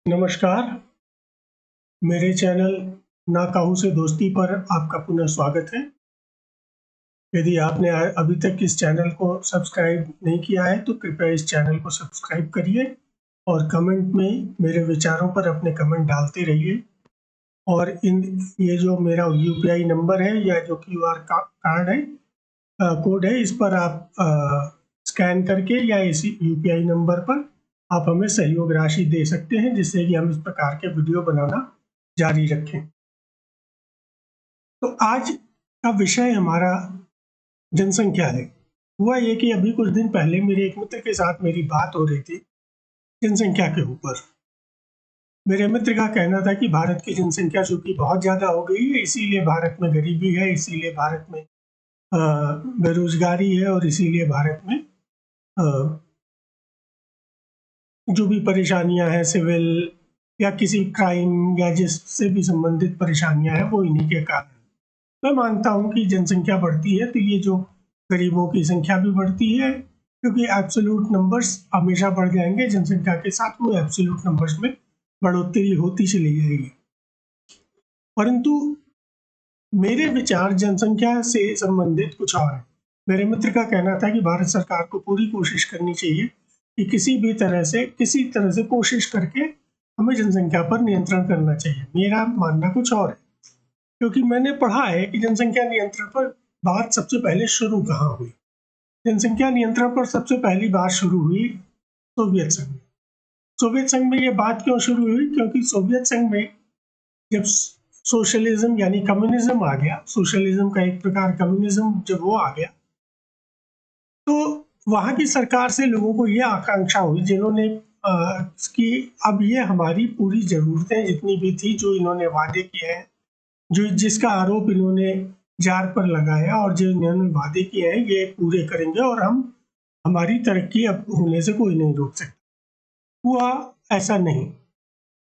नमस्कार, मेरे चैनल ना काहू से दोस्ती पर आपका पुनः स्वागत है। यदि आपने अभी तक इस चैनल को सब्सक्राइब नहीं किया है तो कृपया इस चैनल को सब्सक्राइब करिए और कमेंट में मेरे विचारों पर अपने कमेंट डालते रहिए। और ये जो मेरा यूपीआई नंबर है या जो क्यूआर कार्ड है, कोड है, इस पर आप स्कैन करके या इसी यूपीआई नंबर पर आप हमें सहयोग राशि दे सकते हैं, जिससे कि हम इस प्रकार के वीडियो बनाना जारी रखें। तो आज का विषय हमारा जनसंख्या है। हुआ ये कि अभी कुछ दिन पहले मेरे एक मित्र के साथ मेरी बात हो रही थी जनसंख्या के ऊपर। मेरे मित्र का कहना था कि भारत की जनसंख्या चूंकि बहुत ज़्यादा हो गई है, इसीलिए भारत में गरीबी है, इसीलिए भारत में बेरोजगारी है और इसीलिए भारत में जो भी परेशानियां हैं सिविल या किसी क्राइम या जिससे भी संबंधित परेशानियां हैं वो इन्हीं के कारण। मैं मानता हूं कि जनसंख्या बढ़ती है तो ये जो गरीबों की संख्या भी बढ़ती है, क्योंकि एब्सोल्यूट नंबर्स हमेशा बढ़ जाएंगे जनसंख्या के साथ, वो एब्सोल्यूट नंबर्स में बढ़ोतरी होती चली जाएगी। परंतु मेरे विचार जनसंख्या से संबंधित कुछ और है। मेरे मित्र का कहना था कि भारत सरकार को पूरी कोशिश करनी चाहिए कि किसी तरह से कोशिश करके हमें जनसंख्या पर नियंत्रण करना चाहिए। मेरा मानना कुछ और है, क्योंकि मैंने पढ़ा है कि जनसंख्या नियंत्रण पर बात सबसे पहले शुरू कहाँ हुई। जनसंख्या नियंत्रण पर सबसे पहली बात शुरू हुई सोवियत संघ में। सोवियत संघ में ये बात क्यों शुरू हुई? क्योंकि सोवियत संघ में जब सोशलिज्म यानी कम्युनिज्म आ गया, सोशलिज्म का एक प्रकार कम्युनिज्म जब वो आ गया, तो वहां की सरकार से लोगों को ये आकांक्षा हुई, जिन्होंने कि अब ये हमारी पूरी जरूरतें जितनी भी थी, जो इन्होंने वादे किए हैं, जो जिसका आरोप इन्होंने जार पर लगाया और जो इन्होंने वादे किए हैं, ये पूरे करेंगे और हमारी तरक्की अब होने से कोई नहीं रोक सकता। हुआ ऐसा नहीं,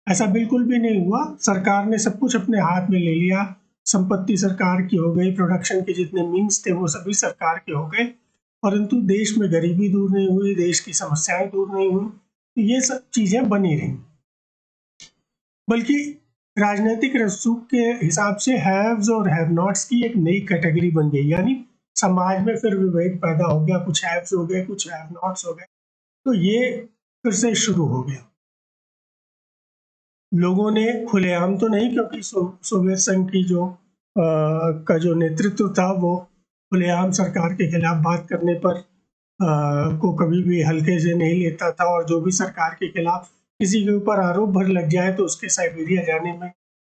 ऐसा बिल्कुल भी नहीं हुआ। सरकार ने सब कुछ अपने हाथ में ले लिया, संपत्ति सरकार की हो गई, प्रोडक्शन के जितने मीन्स थे वो सभी सरकार के हो गए, परंतु देश में गरीबी दूर नहीं हुई, देश की समस्याएं दूर नहीं हुई। तो ये सब चीजें बनी रही, बल्कि राजनीतिक रसूख के हिसाब से हैव्स और हैव नॉट्स की एक नई कैटेगरी बन गई, यानी समाज में फिर विभेद पैदा हो गया, कुछ हैव्स हो गए, कुछ हैव नॉट्स हो गए। तो ये फिर से शुरू हो गया। लोगों ने खुलेआम तो नहीं, क्योंकि सोवियत संघ की का जो नेतृत्व था वो खुलेआम सरकार के खिलाफ बात करने पर को कभी भी हल्के से नहीं लेता था, और जो भी सरकार के खिलाफ किसी के ऊपर आरोप भर लग जाए तो उसके साइबेरिया जाने में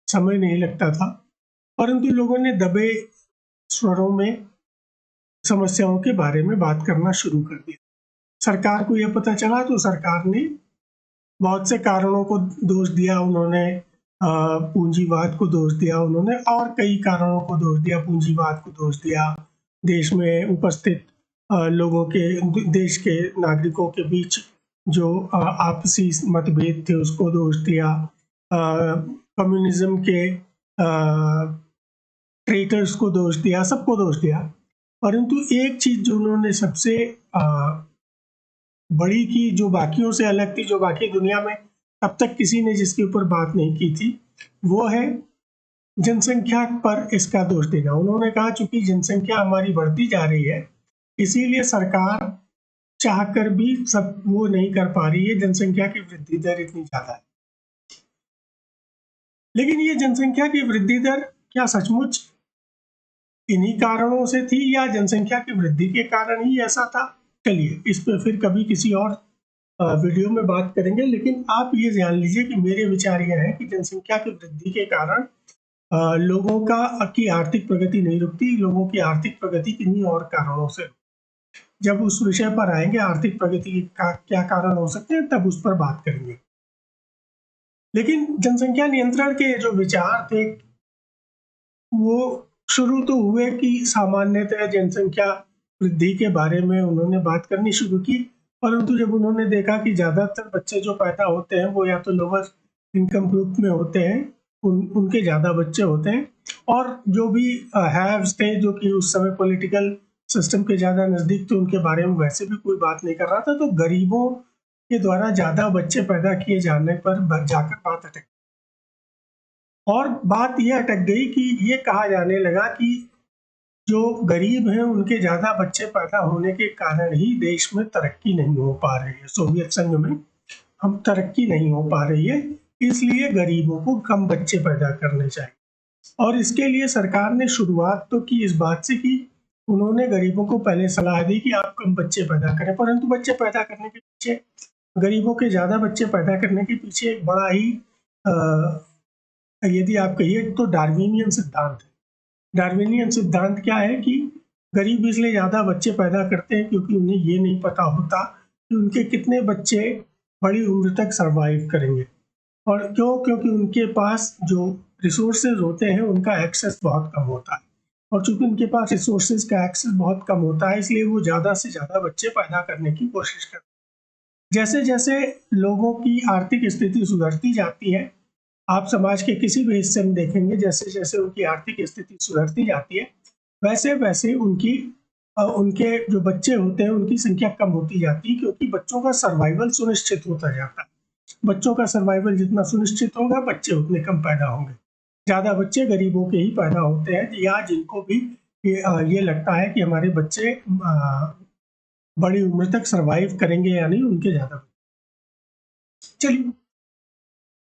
समय नहीं लगता था। परंतु लोगों ने दबे स्वरों में समस्याओं के बारे में बात करना शुरू कर दिया। सरकार को यह पता चला तो सरकार ने बहुत से कारणों को दोष दिया। उन्होंने पूंजीवाद को दोष दिया, उन्होंने और कई कारणों को दोष दिया, पूंजीवाद को दोष दिया, देश में उपस्थित लोगों के, देश के नागरिकों के बीच जो आपसी मतभेद थे उसको दोष दिया, कम्युनिज्म के ट्रेटर्स को दोष दिया, सबको दोष दिया। परंतु एक चीज जो उन्होंने सबसे बड़ी की, जो बाकियों से अलग थी, जो बाकी दुनिया में अब तक किसी ने जिसके ऊपर बात नहीं की थी, वो है जनसंख्या पर इसका दोष देना। उन्होंने कहा चूंकि जनसंख्या हमारी बढ़ती जा रही है, इसीलिए सरकार चाहकर भी सब वो नहीं कर पा रही है, जनसंख्या की वृद्धि दर इतनी ज्यादा है। लेकिन ये जनसंख्या की वृद्धि दर क्या सचमुच इन्हीं कारणों से थी या जनसंख्या की वृद्धि के कारण ही ऐसा था? चलिए इस पर फिर कभी किसी और वीडियो में बात करेंगे। लेकिन आप ये जान लीजिए कि मेरे विचार यह है कि जनसंख्या की वृद्धि के कारण लोगों की आर्थिक प्रगति नहीं रुकती, लोगों की आर्थिक प्रगति किन्हीं और कारणों से। जब उस विषय पर आएंगे, आर्थिक प्रगति का क्या कारण हो सकते हैं, तब उस पर बात करेंगे। लेकिन जनसंख्या नियंत्रण के जो विचार थे वो शुरू तो हुए कि सामान्यतः जनसंख्या वृद्धि के बारे में उन्होंने बात करनी शुरू की, परंतु जब उन्होंने देखा कि ज़्यादातर बच्चे जो पैदा होते हैं वो या तो लोअर इनकम ग्रुप में होते हैं, उनके ज़्यादा बच्चे होते हैं, और जो भी हैव्स थे जो कि उस समय पॉलिटिकल सिस्टम के ज़्यादा नज़दीक थे, उनके बारे में वैसे भी कोई बात नहीं कर रहा था। तो गरीबों के द्वारा ज़्यादा बच्चे पैदा किए जाने पर जाकर बात अटक, और बात यह अटक गई कि ये कहा जाने लगा कि जो गरीब हैं उनके ज़्यादा बच्चे पैदा होने के कारण ही देश में तरक्की नहीं हो पा रही है, सोवियत संघ में हम तरक्की नहीं हो पा रही है, इसलिए गरीबों को कम बच्चे पैदा करने चाहिए। और इसके लिए सरकार ने शुरुआत तो की इस बात से कि उन्होंने गरीबों को पहले सलाह दी कि आप कम बच्चे पैदा करें, परंतु बच्चे पैदा करने के पीछे, गरीबों के ज़्यादा बच्चे पैदा करने के पीछे एक बड़ा ही यदि आप कहिए तो डार्विनियन सिद्धांत है। डार्विनियन सिद्धांत क्या है कि गरीब इसलिए ज़्यादा बच्चे पैदा करते हैं क्योंकि उन्हें ये नहीं पता होता कि उनके कितने बच्चे बड़ी उम्र तक सरवाइव करेंगे। और क्यों? क्योंकि उनके पास जो रिसोर्सेज होते हैं उनका एक्सेस बहुत कम होता है, और चूंकि उनके पास रिसोर्सेज का एक्सेस बहुत कम होता है इसलिए वो ज़्यादा से ज़्यादा बच्चे पैदा करने की कोशिश करते हैं। जैसे जैसे लोगों की आर्थिक स्थिति सुधरती जाती है, आप समाज के किसी भी हिस्से में देखेंगे, जैसे जैसे उनकी आर्थिक स्थिति सुधरती जाती है वैसे वैसे उनके जो बच्चे होते हैं उनकी संख्या कम होती जाती है, क्योंकि बच्चों का सर्वाइवल सुनिश्चित होता जाता है। बच्चों का सर्वाइवल जितना सुनिश्चित होगा बच्चे उतने कम पैदा होंगे। ज़्यादा बच्चे गरीबों के ही पैदा होते हैं या जिनको भी ये लगता है कि हमारे बच्चे बड़ी उम्र तक सर्वाइव करेंगे या नहीं, उनके ज़्यादा। चलिए,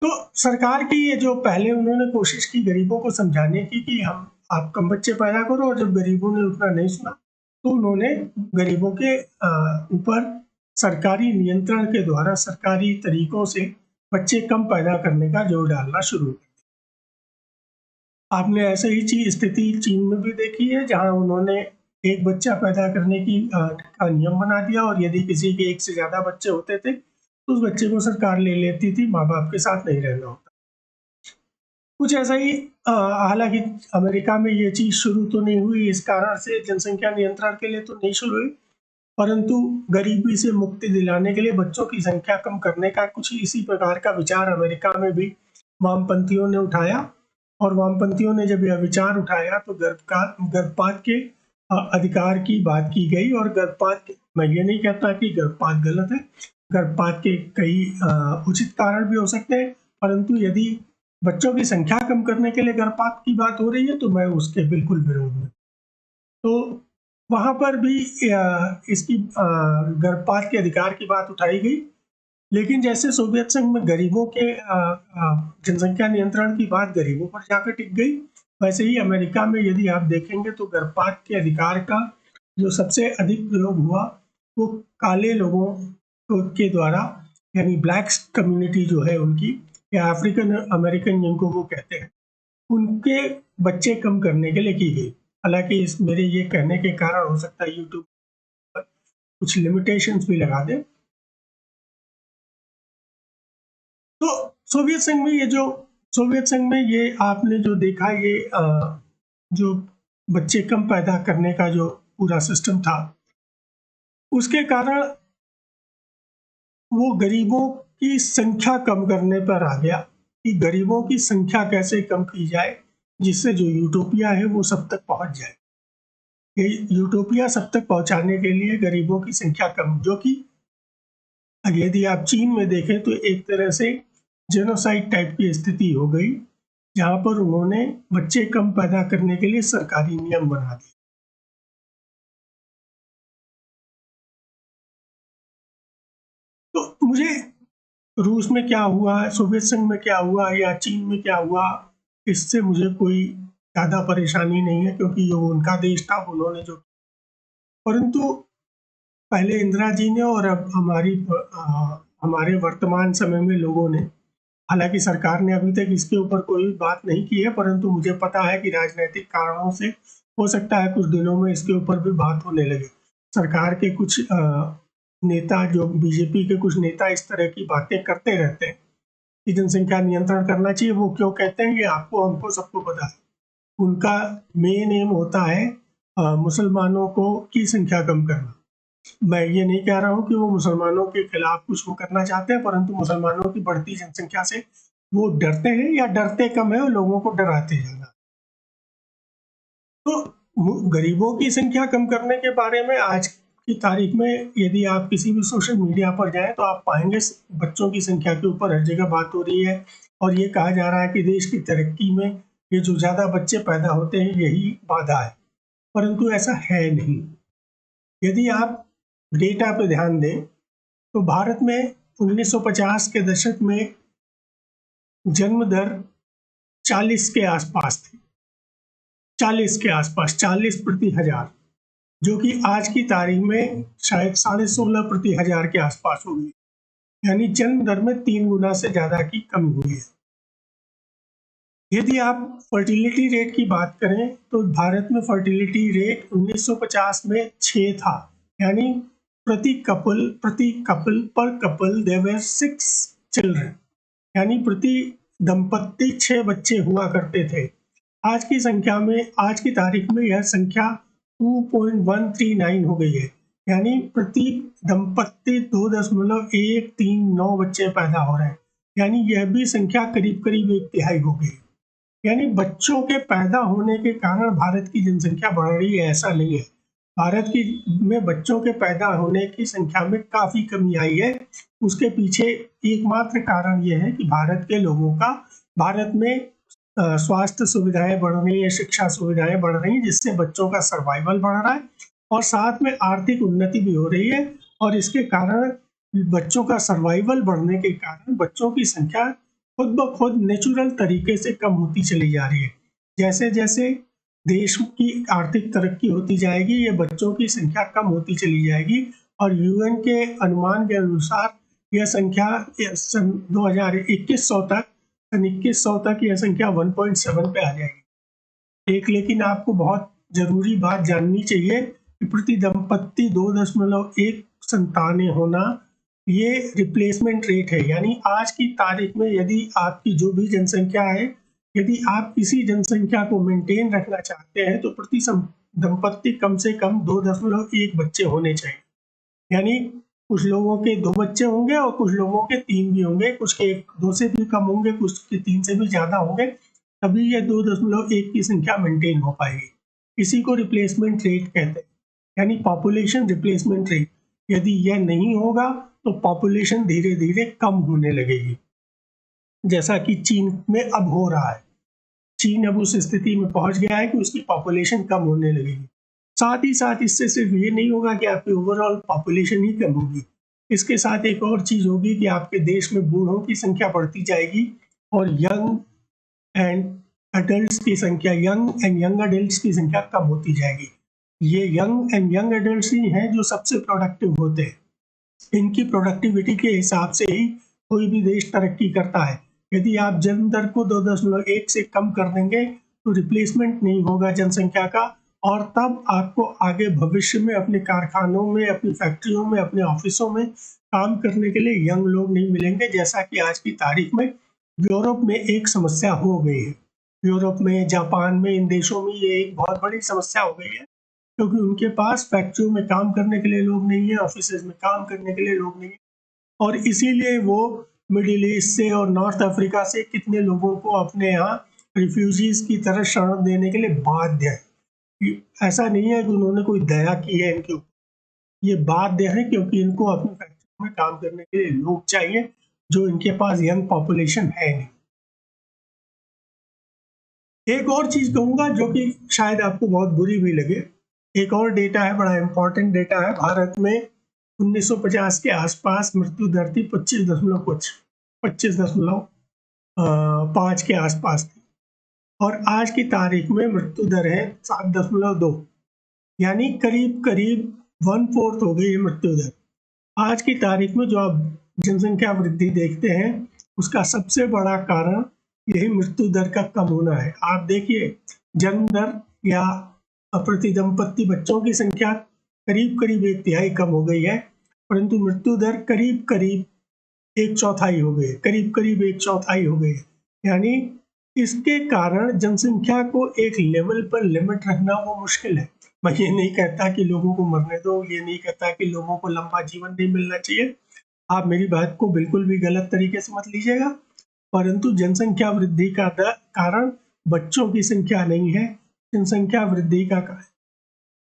तो सरकार की ये जो पहले उन्होंने कोशिश की गरीबों को समझाने की कि आप कम बच्चे पैदा करो, और जब गरीबों ने उतना नहीं सुना तो उन्होंने गरीबों के ऊपर सरकारी नियंत्रण के द्वारा सरकारी तरीकों से बच्चे कम पैदा करने का जोर डालना शुरू कर दिया। आपने ऐसे ही स्थिति चीन में भी देखी है, जहां उन्होंने एक बच्चा पैदा करने का नियम बना दिया, और यदि किसी के एक से ज़्यादा बच्चे होते थे तो उस बच्चे को सरकार ले लेती थी, माँ बाप के साथ नहीं रहना होता। कुछ ऐसा ही हालांकि अमेरिका में ये चीज़ शुरू तो नहीं हुई, इस कारण से जनसंख्या नियंत्रण के लिए तो नहीं शुरू हुई, परंतु गरीबी से मुक्ति दिलाने के लिए बच्चों की संख्या कम करने का कुछ इसी प्रकार का विचार अमेरिका में भी वामपंथियों ने उठाया। और वामपंथियों ने जब यह विचार उठाया तो गर्भपात के अधिकार की बात की गई। और मैं ये नहीं कहता कि गर्भपात गलत है, गर्भपात के कई उचित कारण भी हो सकते हैं, परंतु यदि बच्चों की संख्या कम करने के लिए गर्भपात की बात हो रही है तो मैं उसके बिल्कुल विरोध में। तो वहाँ पर भी इसकी गर्भपात के अधिकार की बात उठाई गई, लेकिन जैसे सोवियत संघ में गरीबों के जनसंख्या नियंत्रण की बात गरीबों पर जाकर टिक गई, वैसे ही अमेरिका में यदि आप देखेंगे तो गर्भपात के अधिकार का जो सबसे अधिक प्रयोग हुआ वो काले लोगों के द्वारा, यानी ब्लैक कम्युनिटी जो है उनकी, या अफ्रीकन अमेरिकन जिनको वो कहते हैं, उनके बच्चे कम करने के लिए की गई। हालांकि इस मेरे ये कहने के कारण हो सकता है यूट्यूब पर कुछ लिमिटेशंस भी लगा दे। तो सोवियत संघ में ये आपने जो देखा, ये जो बच्चे कम पैदा करने का जो पूरा सिस्टम था, उसके कारण वो गरीबों की संख्या कम करने पर आ गया कि गरीबों की संख्या कैसे कम की जाए जिससे जो यूटोपिया है वो सब तक पहुंच जाए। ये यूटोपिया सब तक पहुंचाने के लिए गरीबों की संख्या कम, जो कि यदि आप चीन में देखें तो एक तरह से जेनोसाइड टाइप की स्थिति हो गई, जहां पर उन्होंने बच्चे कम पैदा करने के लिए सरकारी नियम बना दिए। तो मुझे रूस में क्या हुआ, सोवियत संघ में क्या हुआ या चीन में क्या हुआ, इससे मुझे कोई ज़्यादा परेशानी नहीं है, क्योंकि ये उनका देश था, उन्होंने जो। परंतु पहले इंदिरा जी ने और अब हमारे वर्तमान समय में लोगों ने, हालांकि सरकार ने अभी तक इसके ऊपर कोई बात नहीं की है, परंतु मुझे पता है कि राजनीतिक कारणों से हो सकता है कुछ दिनों में इसके ऊपर भी बात होने लगे। सरकार के कुछ नेता, जो बीजेपी के कुछ नेता इस तरह की बातें करते रहते हैं कि जनसंख्या नियंत्रण करना चाहिए। वो क्यों कहते हैं कि आपको हमको सबको पता है, उनका मेन एम होता है मुसलमानों की संख्या कम करना। मैं ये नहीं कह रहा हूँ कि वो मुसलमानों के खिलाफ कुछ वो करना चाहते हैं, परंतु मुसलमानों की बढ़ती जनसंख्या से वो डरते हैं, या डरते कम है, लोगों को डराते ज़्यादा। तो गरीबों की संख्या कम करने के बारे में आज की तारीख में यदि आप किसी भी सोशल मीडिया पर जाएं तो आप पाएंगे बच्चों की संख्या के ऊपर हर जगह बात हो रही है और ये कहा जा रहा है कि देश की तरक्की में ये जो ज़्यादा बच्चे पैदा होते हैं यही बाधा है, परंतु ऐसा है नहीं। यदि आप डेटा पे ध्यान दें तो भारत में 1950 के दशक में जन्म दर 40 के आसपास थी, 40 के आसपास, 40 प्रति हजार, जो कि आज की तारीख में शायद 16.5 प्रति हजार के आसपास होगी। यानी जन्म दर में 3 गुना से ज़्यादा की कमी हुई है। यदि आप फर्टिलिटी रेट की बात करें तो भारत में फर्टिलिटी रेट 1950 में 6 था, यानी प्रति कपल पर कपल देयर वर 6 चिल्ड्रन, यानी प्रति दंपत्ति 6 बच्चे हुआ करते थे। आज की तारीख में यह संख्या 2.139 हो गई है, यानी प्रति दंपत्ति 2.139 बच्चे पैदा हो रहे हैं, यानी यह भी संख्या करीब करीब 1/3 हो गई। यानी बच्चों के पैदा होने के कारण भारत की जनसंख्या बढ़ रही है, ऐसा नहीं है। भारत में बच्चों के पैदा होने की संख्या में काफ़ी कमी आई है। उसके पीछे एकमात्र कारण यह है कि भारत में स्वास्थ्य सुविधाएं बढ़ रही है, शिक्षा सुविधाएं बढ़ रही हैं, जिससे बच्चों का सर्वाइवल बढ़ रहा है और साथ में आर्थिक उन्नति भी हो रही है। और इसके कारण बच्चों का सर्वाइवल बढ़ने के कारण बच्चों की संख्या खुद ब खुद नेचुरल तरीके से कम होती चली जा रही है। जैसे जैसे देश की आर्थिक तरक्की होती जाएगी, ये बच्चों की संख्या कम होती चली जाएगी और यूएन के अनुमान के अनुसार यह संख्या सन 2100 तक यह संख्या 1.7 पे आ जाएगी। लेकिन आपको बहुत जरूरी बात जाननी चाहिए कि प्रति दंपत्ति 2.1 संतानें होना ये रिप्लेसमेंट रेट है। यानी आज की तारीख में यदि आपकी जो भी जनसंख्या है, यदि आप इसी जनसंख्या को मेंटेन रखना चाहते हैं तो प्रति दंपत्ति कम से कम 2.1 बच्चे होने चाहिए। यानी कुछ लोगों के 2 बच्चे होंगे और कुछ लोगों के 3 भी होंगे, कुछ के 2 से भी कम होंगे, कुछ के 3 से भी ज़्यादा होंगे, तभी ये 2.1 की संख्या मेंटेन हो पाएगी। इसी को रिप्लेसमेंट रेट कहते हैं, यानी पॉपुलेशन रिप्लेसमेंट रेट। यदि यह नहीं होगा तो पॉपुलेशन धीरे धीरे कम होने लगेगी, जैसा कि चीन में अब हो रहा है। चीन अब उस स्थिति में पहुंच गया है कि उसकी पॉपुलेशन कम होने लगेगी। साथ ही साथ इससे सिर्फ ये नहीं होगा कि आपकी ओवरऑल पॉपुलेशन ही कम होगी, इसके साथ एक और चीज़ होगी कि आपके देश में बूढ़ों की संख्या बढ़ती जाएगी और यंग एंड अडल्ट की संख्या कम होती जाएगी। ये यंग एडल्ट ही हैं जो सबसे प्रोडक्टिव होते हैं। इनकी प्रोडक्टिविटी के हिसाब से ही कोई भी देश तरक्की करता है। यदि आप जन्म दर को 2.1 से कम कर देंगे तो रिप्लेसमेंट नहीं होगा जनसंख्या का, और तब आपको आगे भविष्य में अपने कारखानों में, अपनी फैक्ट्रियों में, अपने ऑफिसों में काम करने के लिए यंग लोग नहीं मिलेंगे, जैसा कि आज की तारीख में यूरोप में एक समस्या हो गई है। यूरोप में, जापान में, इन देशों में ये एक बहुत बड़ी समस्या हो गई है, क्योंकि उनके पास फैक्ट्रियों में काम करने के लिए लोग नहीं है, ऑफिस में काम करने के लिए लोग नहीं है, और इसीलिए वो मिडिल ईस्ट से और नॉर्थ अफ्रीका से कितने लोगों को अपने यहाँ रिफ्यूजीज की तरह शरण देने के लिए बाध्य है। ऐसा नहीं है कि उन्होंने कोई दया की है इनके ऊपर, ये बाध्य है क्योंकि इनको अपनी फैक्ट्री में काम करने के लिए लोग चाहिए, जो इनके पास यंग पॉपुलेशन है नहीं। एक और चीज कहूंगा जो कि शायद आपको बहुत बुरी भी लगे, एक और डेटा है, बड़ा इंपॉर्टेंट डेटा है। भारत में 1950 के आसपास मृत्यु दर थी 25.5 के आसपास थी, और आज की तारीख में मृत्यु दर है 7.2, यानी करीब करीब 1/4 हो गई है मृत्यु दर। आज की तारीख में जो आप जनसंख्या वृद्धि देखते हैं उसका सबसे बड़ा कारण यही मृत्यु दर का कम होना है। आप देखिए, जन्म दर या प्रति दंपत्ति बच्चों की संख्या करीब करीब 1/3 कम हो गई है, परंतु मृत्यु दर करीब करीब 1/4 हो गई है, करीब करीब 1/4 हो गई है। यानी इसके कारण जनसंख्या को एक लेवल पर लिमिट रखना वो मुश्किल है। मैं ये नहीं कहता कि लोगों को मरने दो, ये नहीं कहता कि लोगों को लंबा जीवन नहीं मिलना चाहिए, आप मेरी बात को बिल्कुल भी गलत तरीके से मत लीजिएगा, परंतु जनसंख्या वृद्धि का कारण बच्चों की संख्या नहीं है, जनसंख्या वृद्धि का कारण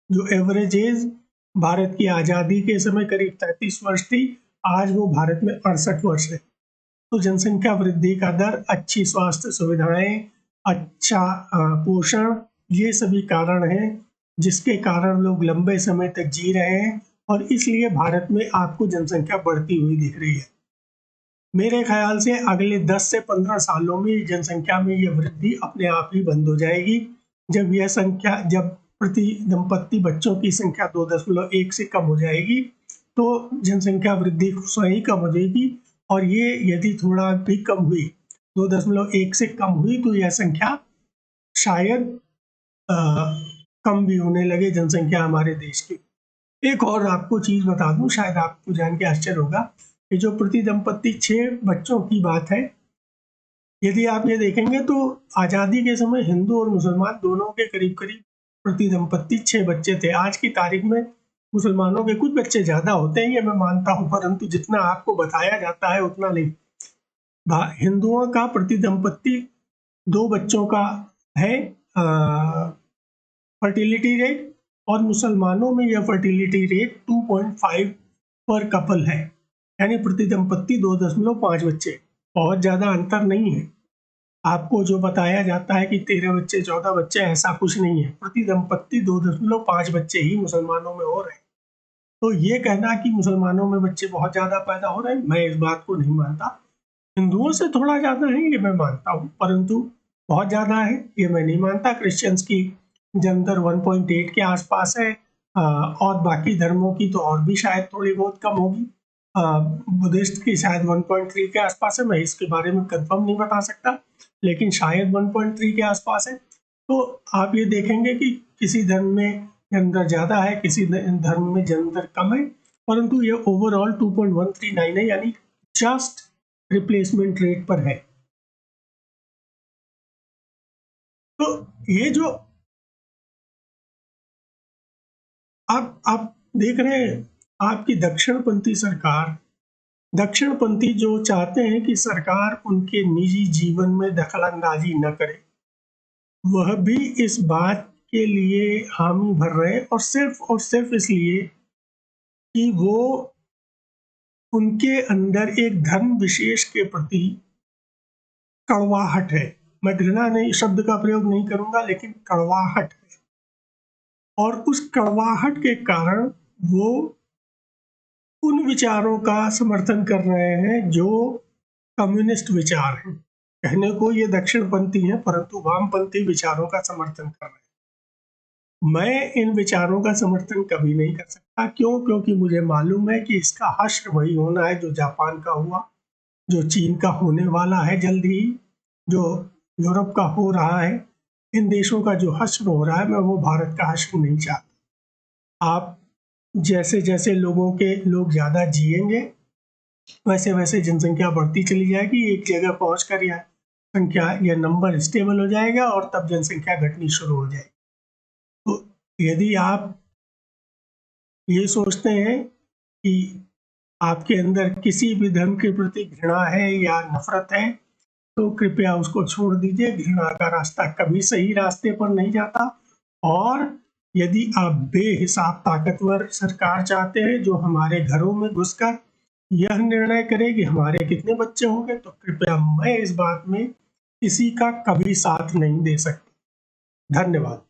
जो एवरेज एज भारत की आज़ादी के समय करीब 33 वर्ष थी, आज वो भारत में 68 वर्ष है। तो जनसंख्या वृद्धि का दर, अच्छी स्वास्थ्य सुविधाएं, अच्छा पोषण, ये सभी कारण हैं जिसके कारण लोग लंबे समय तक जी रहे हैं और इसलिए भारत में आपको जनसंख्या बढ़ती हुई दिख रही है। मेरे ख्याल से अगले 10 से 15 सालों में जनसंख्या में ये वृद्धि अपने आप ही बंद हो जाएगी। जब प्रति दंपत्ति बच्चों की संख्या 2.1 से कम हो जाएगी तो जनसंख्या वृद्धि स्वयं कम हो जाएगी। और ये यदि थोड़ा भी कम हुई, 2.1 से कम हुई, तो यह संख्या शायद कम भी होने लगे जनसंख्या हमारे देश की। एक और आपको चीज बता दूं, शायद आपको जान के आश्चर्य होगा कि जो प्रति दंपत्ति 6 बच्चों की बात है, यदि आप ये देखेंगे तो आज़ादी के समय हिंदू और मुसलमान दोनों के करीब करीब प्रति दंपत्ति 6 बच्चे थे। आज की तारीख में मुसलमानों के कुछ बच्चे ज़्यादा होते हैं, ये मैं मानता हूँ, परंतु जितना आपको बताया जाता है उतना नहीं। हिंदुओं का प्रति दंपत्ति 2 बच्चों का है फर्टिलिटी रेट, और मुसलमानों में यह फर्टिलिटी रेट 2.5 पर कपल है, यानी प्रति दंपत्ति 2.5 बच्चे। बहुत ज़्यादा अंतर नहीं है। आपको जो बताया जाता है कि 13 बच्चे 14 बच्चे, ऐसा कुछ नहीं है। प्रति दंपत्ति 2.5 बच्चे ही मुसलमानों में हो रहे हैं। तो ये कहना कि मुसलमानों में बच्चे बहुत ज़्यादा पैदा हो रहे हैं, मैं इस बात को नहीं मानता। हिंदुओं से थोड़ा ज़्यादा है ये मैं मानता हूँ, परंतु बहुत ज़्यादा है ये मैं नहीं मानता। क्रिश्चियंस की जन्म दर 1.8 के आसपास है, और बाकी धर्मों की तो और भी शायद थोड़ी बहुत कम होगी। बुद्धिस्ट की शायद 1.3 के आसपास है, मैं इसके बारे में कंफर्म नहीं बता सकता, लेकिन शायद 1.3 के आसपास है। तो आप ये देखेंगे कि किसी धर्म में जन्म दर ज़्यादा है, किसी धर्म में जन्म दर कम है, परंतु ये ओवरऑल 2.139 है, यानी जस्ट रिप्लेसमेंट रेट पर है। तो ये जो आप देख रहे हैं, आपकी दक्षिणपंथी सरकार, दक्षिणपंथी जो चाहते हैं कि सरकार उनके निजी जीवन में दखलंदाजी न करे, वह भी इस बात के लिए हामी भर रहे हैं, और सिर्फ इसलिए कि वो उनके अंदर एक धर्म विशेष के प्रति कड़वाहट है। मैं घृणा नहीं शब्द का प्रयोग नहीं करूंगा, लेकिन कड़वाहट है, और उस कड़वाहट के कारण वो उन विचारों का समर्थन कर रहे हैं जो कम्युनिस्ट विचार हैं। कहने को ये दक्षिणपंथी हैं, परंतु वामपंथी विचारों का समर्थन कर रहे हैं। मैं इन विचारों का समर्थन कभी नहीं कर सकता। क्यों? क्योंकि मुझे मालूम है कि इसका हश्र वही होना है जो जापान का हुआ, जो चीन का होने वाला है जल्द ही, जो यूरोप का हो रहा है। इन देशों का जो हश्र हो रहा है, मैं वो भारत का हश्र नहीं चाहता। आप जैसे जैसे लोग ज़्यादा जिएंगे, वैसे वैसे जनसंख्या बढ़ती चली जाएगी। एक जगह पहुंचकर यह नंबर स्टेबल हो जाएगा और तब जनसंख्या घटनी शुरू हो जाएगी। तो यदि आप ये सोचते हैं कि आपके अंदर किसी भी धर्म के प्रति घृणा है या नफरत है, तो कृपया उसको छोड़ दीजिए। घृणा का रास्ता कभी सही रास्ते पर नहीं जाता। और यदि आप बेहिसाब ताकतवर सरकार चाहते हैं जो हमारे घरों में घुसकर यह निर्णय करे कि हमारे कितने बच्चे होंगे, तो कृपया मैं इस बात में किसी का कभी साथ नहीं दे सकता। धन्यवाद।